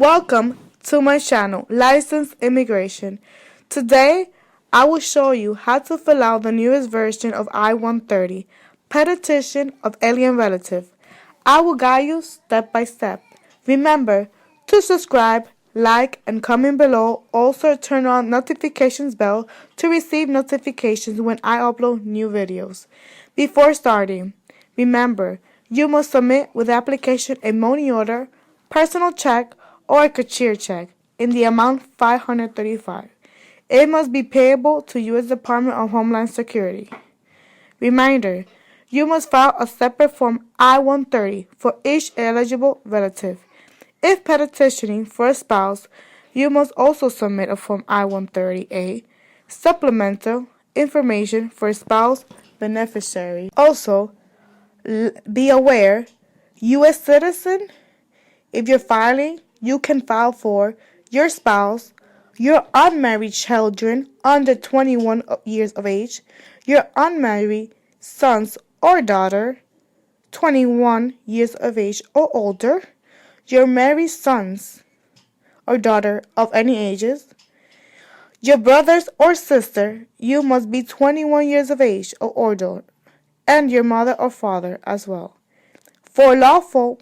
Welcome to my channel, Licensed Immigration. Today, I will show you how to fill out the newest version of I-130, Petition of Alien Relative. I will guide you step by step. Remember to subscribe, like, and comment below. Also, turn on notifications bell to receive notifications when I upload new videos. Before starting, remember, you must submit with application a money order, personal check, or a cashier check in the amount $535. It must be payable to U.S. Department of Homeland Security. Reminder, you must file a separate Form I-130 for each eligible relative. If petitioning for a spouse, you must also submit a Form I-130A, supplemental information for a spouse beneficiary. Also, be aware, U.S. citizen, if you're filing, you can file for your spouse, your unmarried children under 21 years of age, your unmarried sons or daughter, 21 years of age or older, your married sons or daughter of any ages, your brothers or sister, you must be 21 years of age or older, and your mother or father as well. For lawful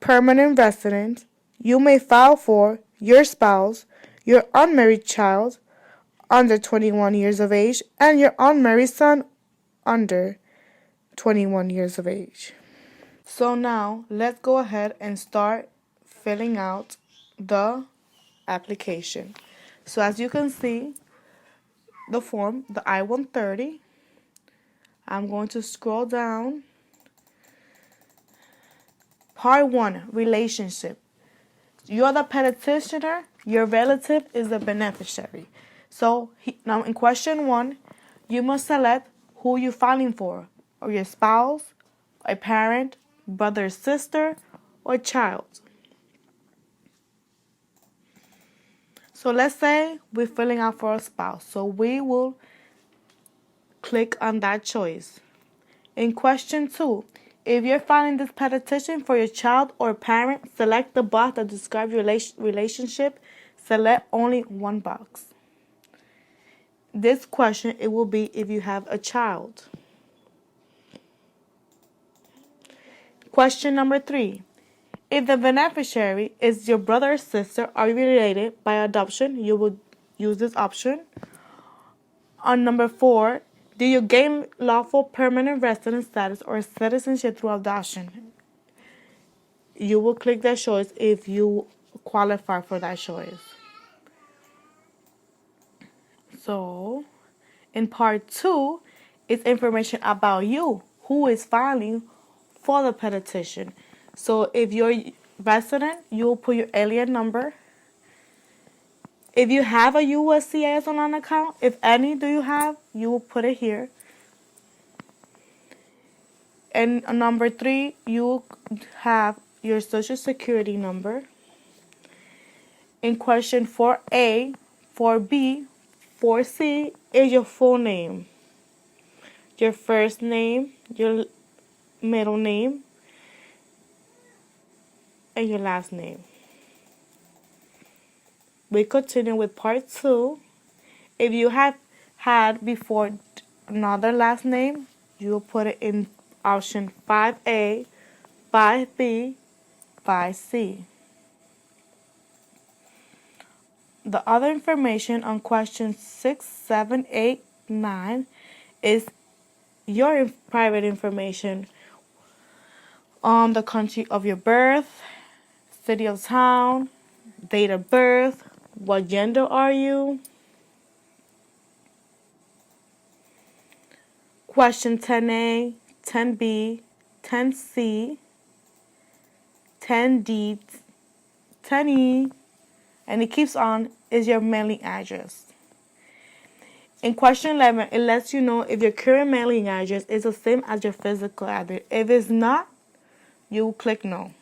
permanent residents, you may file for your spouse, your unmarried child under 21 years of age, and your unmarried son under 21 years of age. So now, let's go ahead and start filling out the application. So as you can see, the form, the I-130, I'm going to scroll down. Part 1, relationship. You're the petitioner, your relative is the beneficiary. So now in question 1, you must select who you're filing for, or your spouse, a parent, brother, sister, or child. So let's say we're filling out for a spouse. So we will click on that choice. In question 2, if you're filing this petition for your child or parent, select the box that describes your relationship. Select only one box. This question, it will be if you have a child. Question number 3. If the beneficiary is your brother or sister, are you related by adoption? You will use this option. On number 4, do you gain lawful permanent resident status or citizenship through adoption? You will click that choice if you qualify for that choice. So, in part 2, it's information about you, who is filing for the petition. So, if you're resident, you will put your alien number. If you have a USCIS online account, if any do you have, you will put it here. And number 3, you have your social security number. In question 4A, 4B, 4C is your full name. Your first name, your middle name, and your last name. We continue with part 2. If you have had before another last name, you will put it in option 5A, 5B, 5C. The other information on questions 6, 7, 8, 9 is your private information on the country of your birth, city of town, date of birth, what gender are you. Question 10A, 10B, 10C, 10D, 10E, and it keeps on, is your mailing address. In question 11, it lets you know if your current mailing address is the same as your physical address. If it's not, you will click no.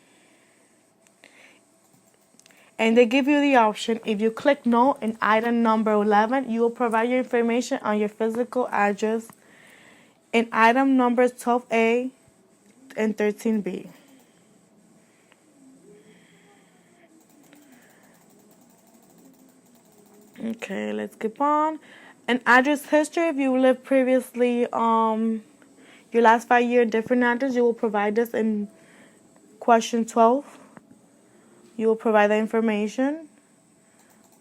And they give you the option, if you click no in item number 11, you will provide your information on your physical address in item numbers 12A and 13B. Okay, let's keep on. An address history, if you lived previously, your last 5 year different address, you will provide this in question 12. You will provide the information.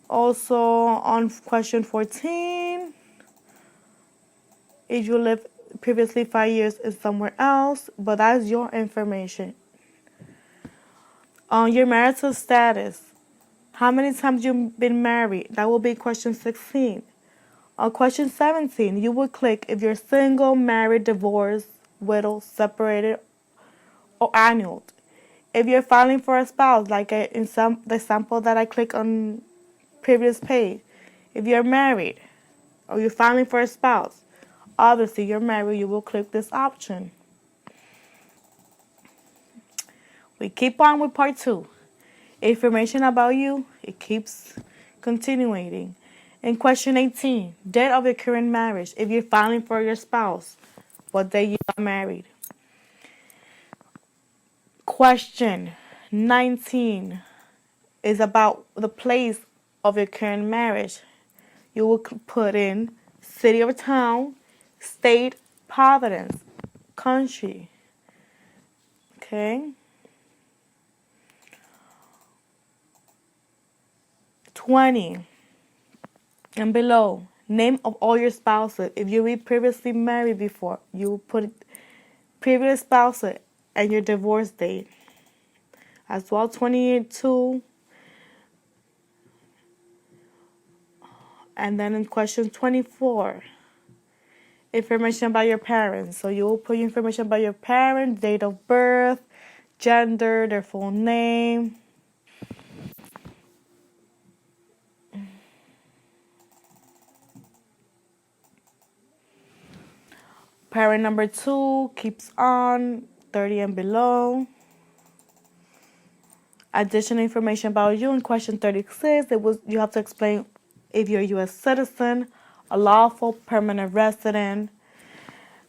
Also on question 14, if you lived previously 5 years in somewhere else, but that's your information. On your marital status, how many times you've been married? That will be question 16. On question 17, you will click if you're single, married, divorced, widowed, separated, or annulled. If you're filing for a spouse, like in the example that I click on previous page, if you're married or you're filing for a spouse, obviously you're married, you will click this option. We keep on with part 2. Information about you, it keeps continuing. In question 18, date of your current marriage. If you're filing for your spouse, what day you got married. Question 19 is about the place of your current marriage. You will put in city or town, state, province, country. Okay. 20 and below, name of all your spouses. If you were previously married before, you will put previous spouses and your divorce date. As well, 22. And then in question 24, information about your parents. So you will put information about your parents, date of birth, gender, their full name. Parent number 2 keeps on, 30 and below. Additional information about you in question 36. You have to explain if you're a U.S. citizen, a lawful permanent resident.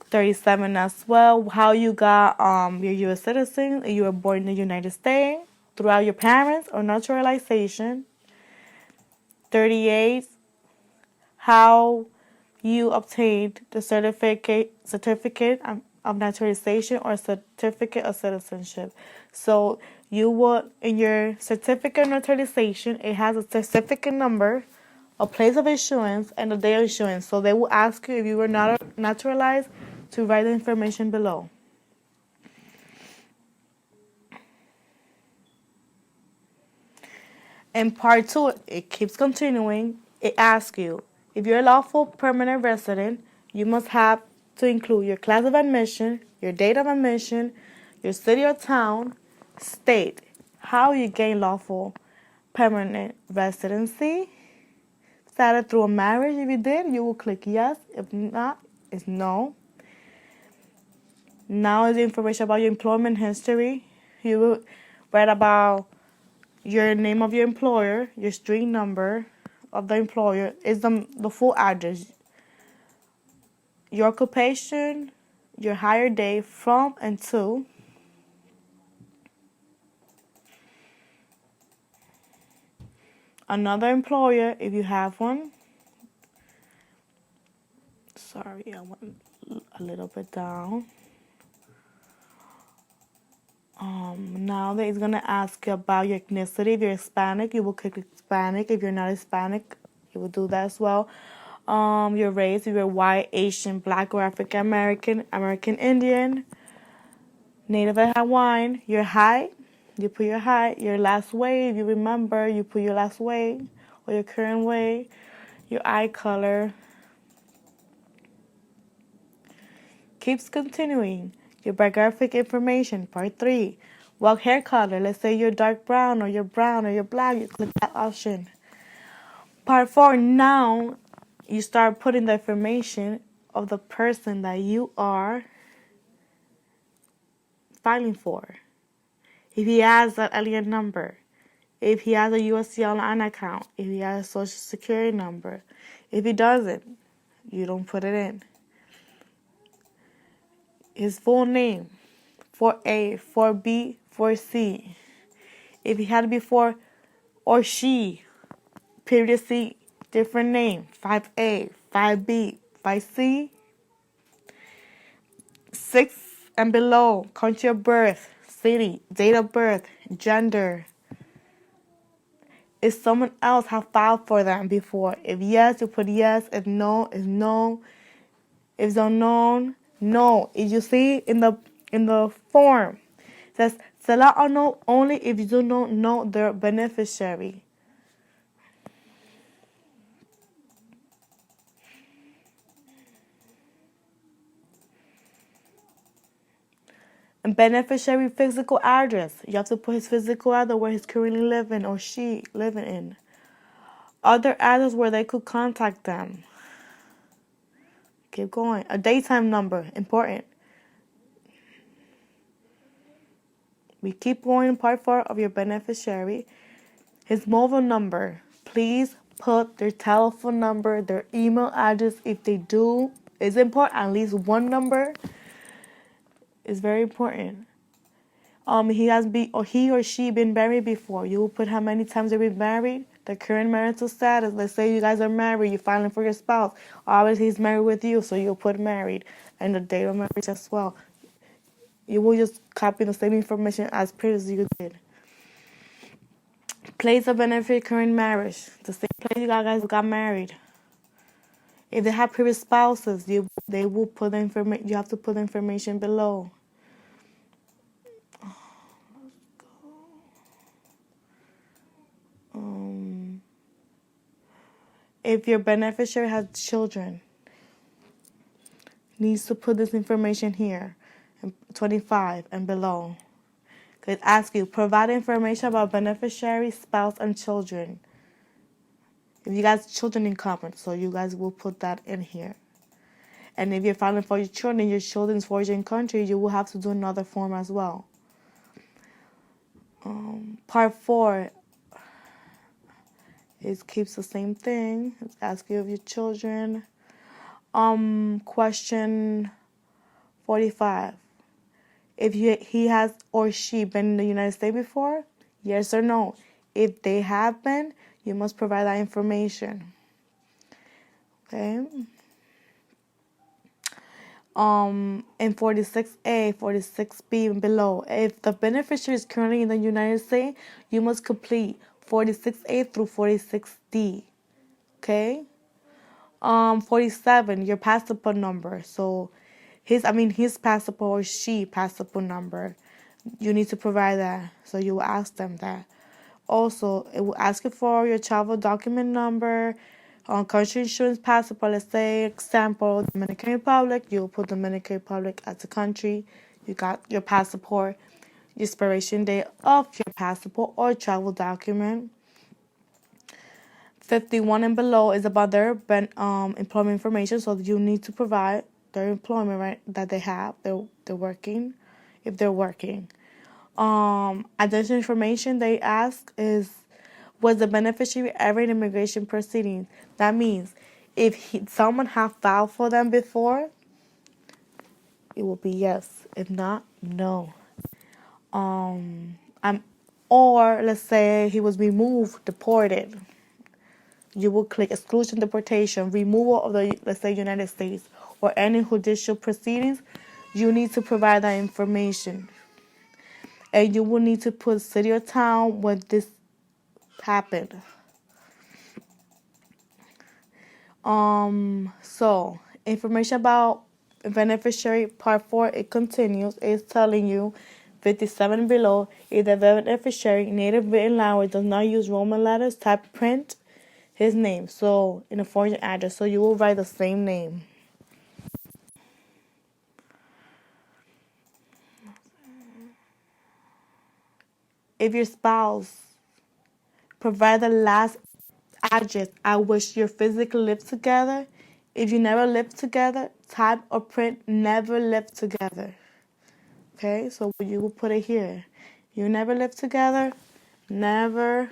37 as well, how you got your U.S. citizen, if you were born in the United States, throughout your parents or naturalization. 38, how you obtained the certificate of naturalization or certificate of citizenship. So you would, in your certificate of naturalization, it has a certificate number, a place of issuance, and a day of issuance. So they will ask you if you were not naturalized to write the information below. In part 2, it keeps continuing. It asks you, if you're a lawful permanent resident, you must have to include your class of admission, your date of admission, your city or town, state, how you gain lawful permanent residency. Started through a marriage. If you did, you will click yes. If not, it's no. Now is the information about your employment history. You will write about your name of your employer, your street number of the employer, is the full address, your occupation, your hire date from and to, another employer if you have one. Sorry, I went a little bit down. Now that it's gonna ask you about your ethnicity. If you're Hispanic, you will click Hispanic. If you're not Hispanic, you will do that as well. Your race, if you're white, Asian, black, or African American, American Indian, Native Hawaiian. Your height, you put your height. Your last weight, if you remember, you put your last weight or your current weight. Your eye color. Keeps continuing. Your biographic information, part 3. What hair color? Let's say you're dark brown or you're black. You click that option. Part 4. Now you start putting the information of the person that you are filing for. If he has an alien number, if he has a USCIS account, if he has a social security number. If he doesn't, you don't put it in. His full name, 4A, 4B, 4C. If he had before or she previously different name, 5A, 5B, 5C, 6 and below, country of birth, city, date of birth, gender. If someone else have filed for them before, if yes, you put yes. If no, is no. If it's unknown, no. If you see in the form, it says fill out or no only if you do not know their beneficiary. And beneficiary physical address. You have to put his physical address where he's currently living or she living in. Other address where they could contact them. Keep going. A daytime number, important. We keep going in part 4 of your beneficiary. His mobile number. Please put their telephone number, their email address. If they do, it's important. At least one number is very important. He or she been married before. You will put how many times they've been married, the current marital status. Let's say you guys are married, you're filing for your spouse. Obviously, he's married with you, so you'll put married and the date of marriage as well. You will just copy the same information as previously you did. Place of benefit, current marriage. The same place you guys got married. If they have previous spouses, they will put the information. You have to put the information below. If your beneficiary has children, needs to put this information here, 25 and below. It asks you, provide information about beneficiary, spouse, and children. If you guys have children in common, so you guys will put that in here. And if you're filing for your children, your children's foreign country, you will have to do another form as well. Part 4. It keeps the same thing. It's asking you of your children. Question 45. If he has or she been in the United States before, yes or no. If they have been, you must provide that information. Okay. In 46A, 46B and below, if the beneficiary is currently in the United States, you must complete 46A through 46D. Okay. 47, your passport number. So his passport or she passport number. You need to provide that. So you will ask them that. Also, it will ask you for your travel document number, country insurance passport. Let's say, example, Dominican Republic. You'll put Dominican Republic as a country. You got your passport, your expiration date of your passport or travel document. 51 and below is about their employment information. So you need to provide their employment, right, that they have. They're working, if they're working. Additional information they ask is, was the beneficiary ever in immigration proceedings? That means if someone have filed for them before, it will be yes. If not, no. Or let's say he was removed, deported. You will click exclusion deportation, removal of the, let's say, United States, or any judicial proceedings. You need to provide that information. And you will need to put city or town where this happened. So information about beneficiary part 4, it continues. It's telling you 57 below, if the beneficiary native written language does not use Roman letters, type print his name. So in a foreign address, so you will write the same name. If your spouse provide the last address at which you physically live together, if you never lived together, type or print never lived together. Okay, so you will put it here. You never lived together, never,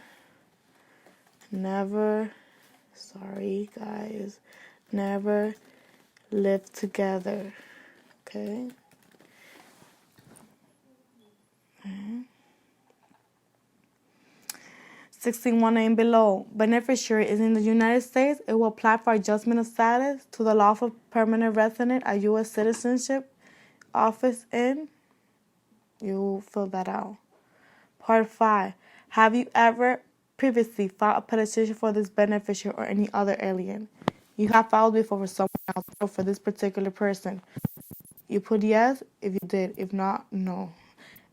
sorry guys, never lived together. Okay. 16(1) and below. Beneficiary is in the United States. It will apply for adjustment of status to the lawful permanent resident at U.S. Citizenship Office in. You fill that out. Part 5. Have you ever previously filed a petition for this beneficiary or any other alien? You have filed before for someone else or for this particular person. You put yes if you did. If not, no.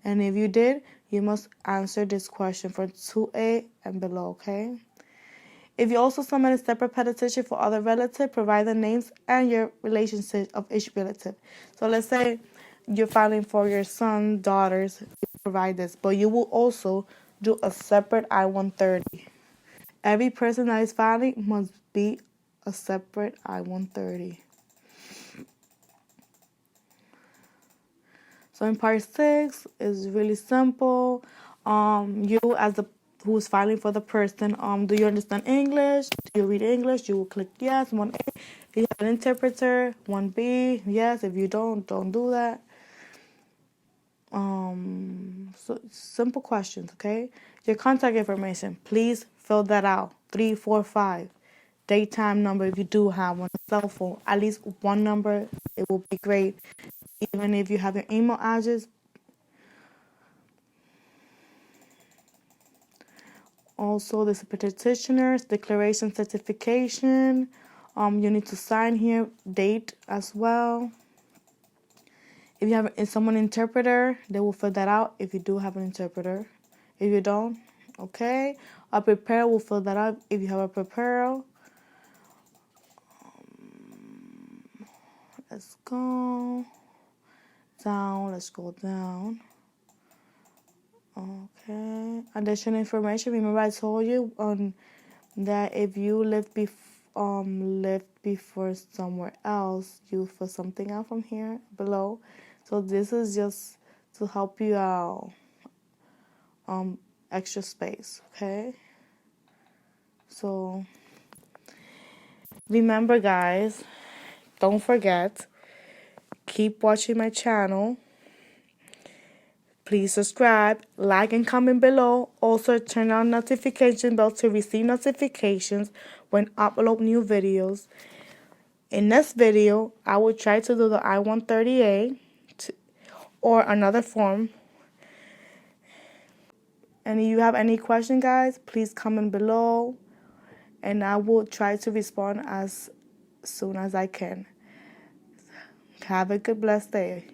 And if you did, you must answer this question for 2A and below, okay? If you also submit a separate petition for other relative, provide the names and your relationship of each relative. So let's say you're filing for your son, daughters, you provide this. But you will also do a separate I-130. Every person that is filing must be a separate I-130. So in part 6 is really simple. You as the who's filing for the person, do you understand English? Do you read English? You will click yes, 1A. If you have an interpreter, 1B, yes. If you don't do that. So simple questions, okay? Your contact information, please fill that out. 3, 4, 5. Daytime number if you do have one. Cell phone, at least one number. It will be great. Even if you have your email address. Also, this is petitioner's declaration certification. You need to sign here, date as well. If you have someone interpreter, they will fill that out if you do have an interpreter. If you don't, okay. A preparer will fill that out if you have a preparer. Let's go down. Let's go down. Okay. Additional information. Remember I told you that if you lived before somewhere else, you fill something out from here below. So this is just to help you out. Extra space, okay? So remember, guys, don't forget, keep watching my channel. Please subscribe, like, and comment below. Also, turn on notification bell to receive notifications when I upload new videos. In this video, I will try to do the I-130A or another form. And if you have any question, guys, please comment below. And I will try to respond as soon as I can. Have a good, blessed day.